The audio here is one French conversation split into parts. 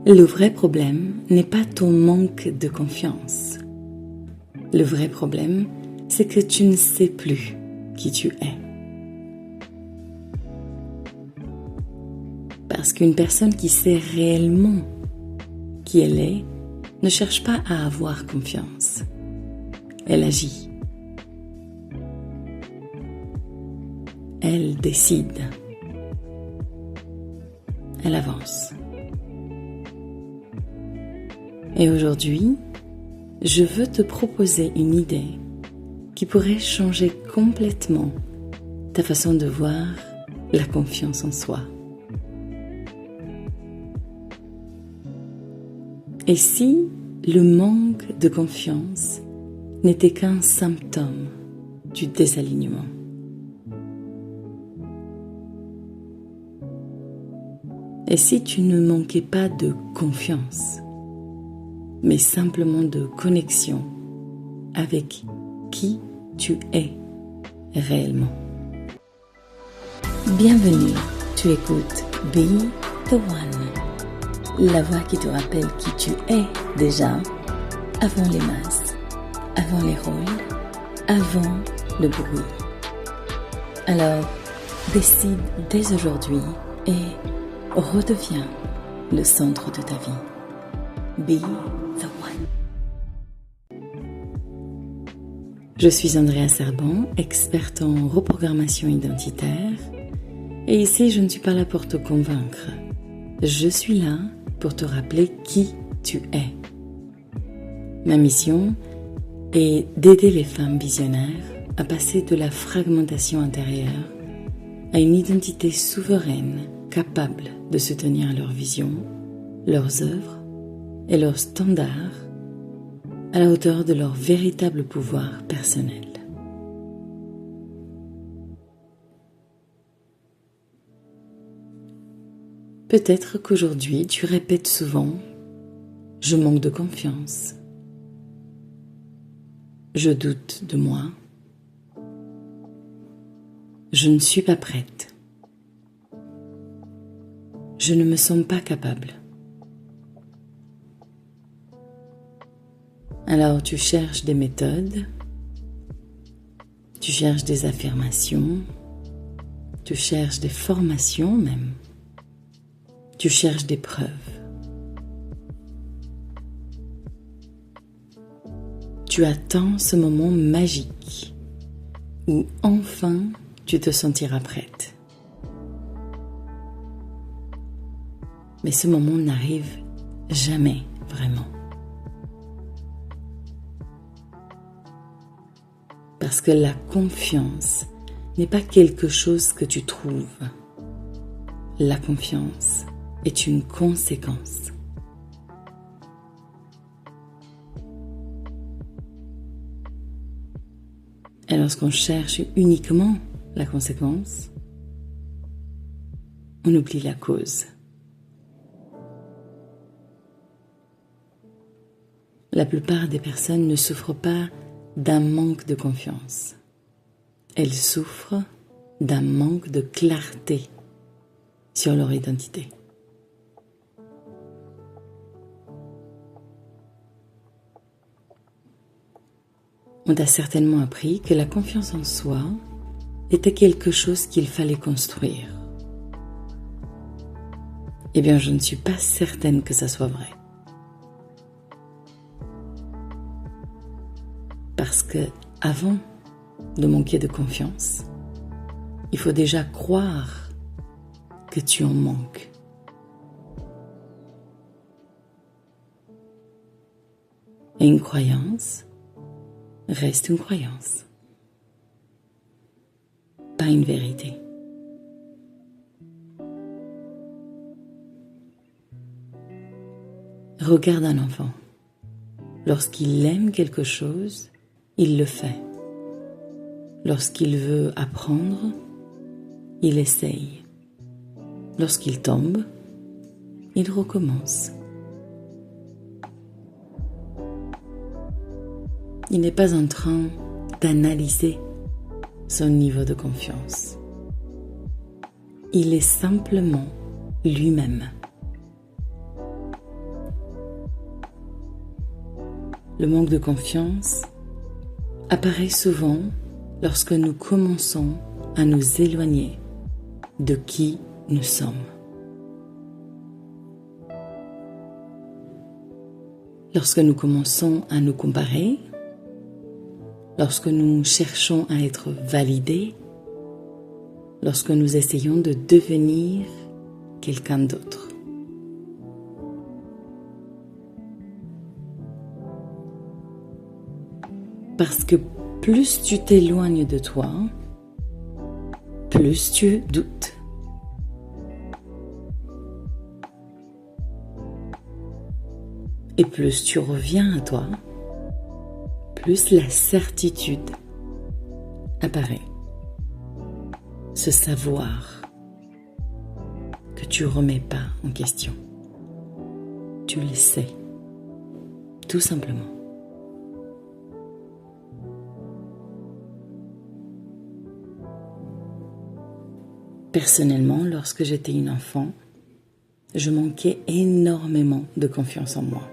Le vrai problème n'est pas ton manque de confiance. Le vrai problème, c'est que tu ne sais plus qui tu es. Parce qu'une personne qui sait réellement qui elle est ne cherche pas à avoir confiance. Elle agit. Elle décide. Elle avance. Et aujourd'hui, je veux te proposer une idée qui pourrait changer complètement ta façon de voir la confiance en soi. Et si le manque de confiance n'était qu'un symptôme du désalignement? Et si tu ne manquais pas de confiance, mais simplement de connexion avec qui tu es réellement? Bienvenue, tu écoutes Be The One, la voix qui te rappelle qui tu es déjà avant les masses, avant les rôles, avant le bruit. Alors, décide dès aujourd'hui et redeviens le centre de ta vie. Be The One. Je suis Andrea Serban, experte en reprogrammation identitaire. Et ici, je ne suis pas là pour te convaincre. Je suis là pour te rappeler qui tu es. Ma mission est d'aider les femmes visionnaires à passer de la fragmentation intérieure à une identité souveraine, capable de soutenir leur vision, leurs œuvres et leurs standards à la hauteur de leur véritable pouvoir personnel. Peut-être qu'aujourd'hui tu répètes souvent « Je manque de confiance »,« Je doute de moi »,« Je ne suis pas prête »,« Je ne me sens pas capable ». Alors tu cherches des méthodes, tu cherches des affirmations, tu cherches des formations même, tu cherches des preuves. Tu attends ce moment magique où enfin tu te sentiras prête. Mais ce moment n'arrive jamais vraiment. Parce que la confiance n'est pas quelque chose que tu trouves. La confiance est une conséquence. Et lorsqu'on cherche uniquement la conséquence, on oublie la cause. La plupart des personnes ne souffrent pas d'un manque de confiance. Elles souffrent d'un manque de clarté sur leur identité. On t'a certainement appris que la confiance en soi était quelque chose qu'il fallait construire. Eh bien, je ne suis pas certaine que ça soit vrai. Parce que, avant de manquer de confiance, il faut déjà croire que tu en manques. Et une croyance reste une croyance, pas une vérité. Regarde un enfant. Lorsqu'il aime quelque chose, il le fait. Lorsqu'il veut apprendre, il essaye. Lorsqu'il tombe, il recommence. Il n'est pas en train d'analyser son niveau de confiance. Il est simplement lui-même. le manque de confiance apparaît souvent lorsque nous commençons à nous éloigner de qui nous sommes. Lorsque nous commençons à nous comparer, lorsque nous cherchons à être validés, lorsque nous essayons de devenir quelqu'un d'autre. Parce que plus tu t'éloignes de toi, plus tu doutes. Et plus tu reviens à toi, plus la certitude apparaît. Ce savoir que tu ne remets pas en question. Tu le sais, tout simplement. Personnellement, lorsque j'étais une enfant, je manquais énormément de confiance en moi.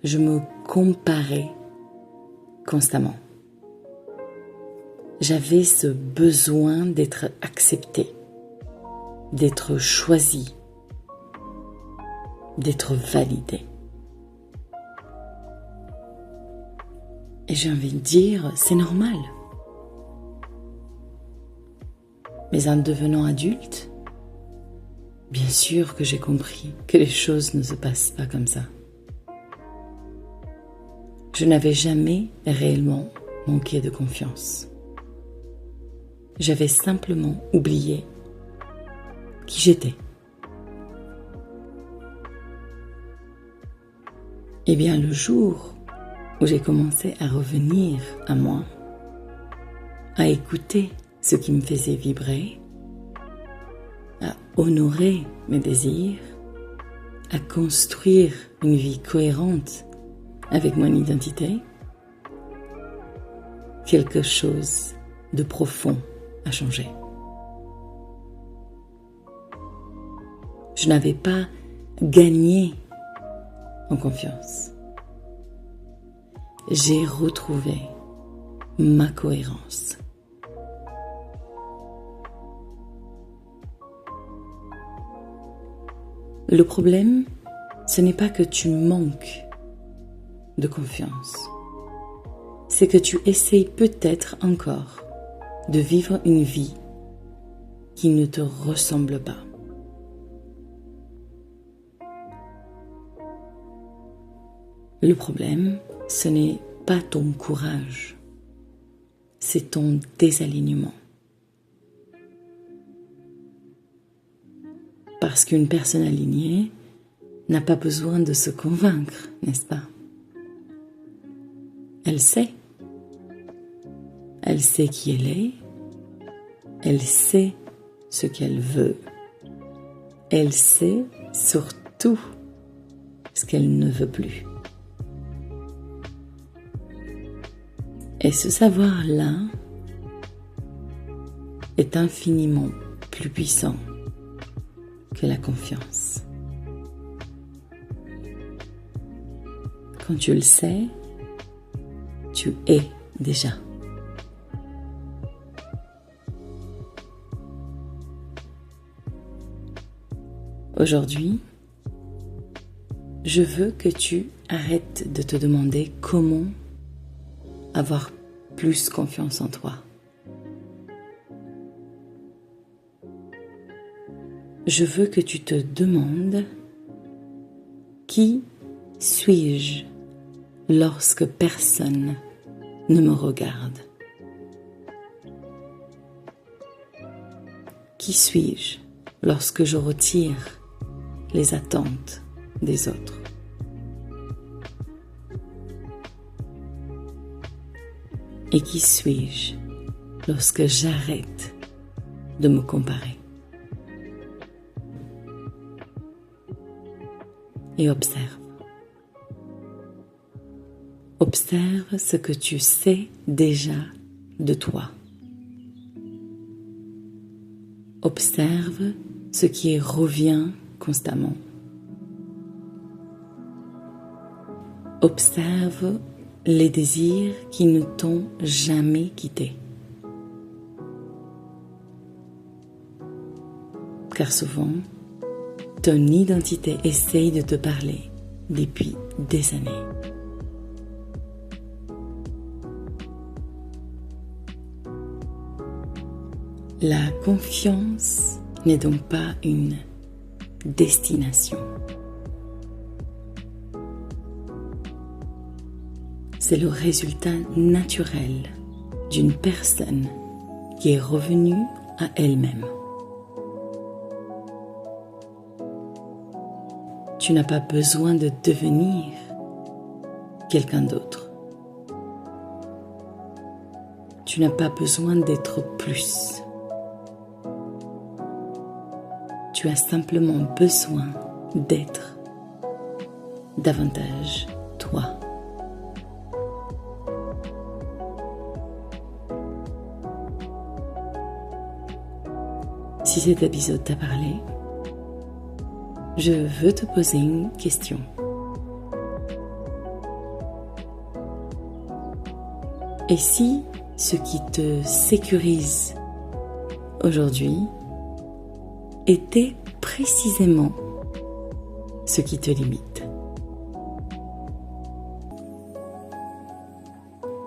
Je me comparais constamment. J'avais ce besoin d'être acceptée, d'être choisie, d'être validée. Et j'ai envie de dire, c'est normal. Mais en devenant adulte, bien sûr que j'ai compris que les choses ne se passent pas comme ça. Je n'avais jamais réellement manqué de confiance. J'avais simplement oublié qui j'étais. Et bien le jour où j'ai commencé à revenir à moi, à écouter ce qui me faisait vibrer, à honorer mes désirs, à construire une vie cohérente avec mon identité, quelque chose de profond a changé. Je n'avais pas gagné en confiance. J'ai retrouvé ma cohérence. Le problème, ce n'est pas que tu manques de confiance. C'est que tu essayes peut-être encore de vivre une vie qui ne te ressemble pas. Le problème, ce n'est pas ton courage, c'est ton désalignement. Parce qu'une personne alignée n'a pas besoin de se convaincre, n'est-ce pas? Elle sait. Elle sait qui elle est. Elle sait ce qu'elle veut. Elle sait surtout ce qu'elle ne veut plus. Et ce savoir-là est infiniment plus puissant que la confiance. Quand tu le sais, tu es déjà. Aujourd'hui, je veux que tu arrêtes de te demander comment avoir plus confiance en toi. Je veux que tu te demandes qui suis-je lorsque personne ne me regarde? Qui suis-je lorsque je retire les attentes des autres? Et qui suis-je lorsque j'arrête de me comparer? Et observe. Observe ce que tu sais déjà de toi. Observe ce qui revient constamment. Observe les désirs qui ne t'ont jamais quitté. Car souvent, ton identité essaye de te parler depuis des années. La confiance n'est donc pas une destination. C'est le résultat naturel d'une personne qui est revenue à elle-même. Tu n'as pas besoin de devenir quelqu'un d'autre. Tu n'as pas besoin d'être plus. Tu as simplement besoin d'être davantage toi. Si cet épisode t'a parlé, je veux te poser une question. Et si ce qui te sécurise aujourd'hui était précisément ce qui te limite?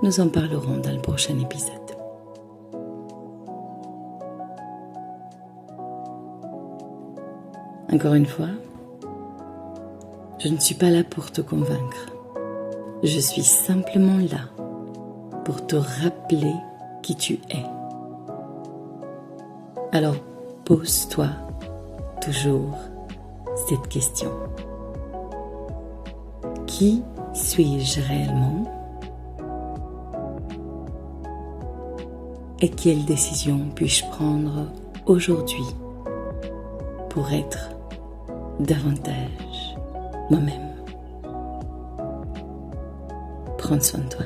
Nous en parlerons dans le prochain épisode. Encore une fois, je ne suis pas là pour te convaincre. Je suis simplement là pour te rappeler qui tu es. Alors, pose-toi toujours cette question. Qui suis-je réellement? Et quelle décision puis-je prendre aujourd'hui pour être davantage moi-même? Prends soin de toi.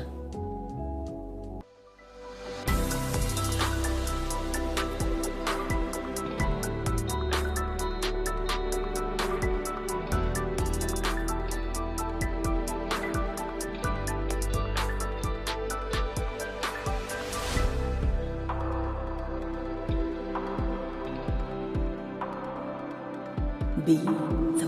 Be the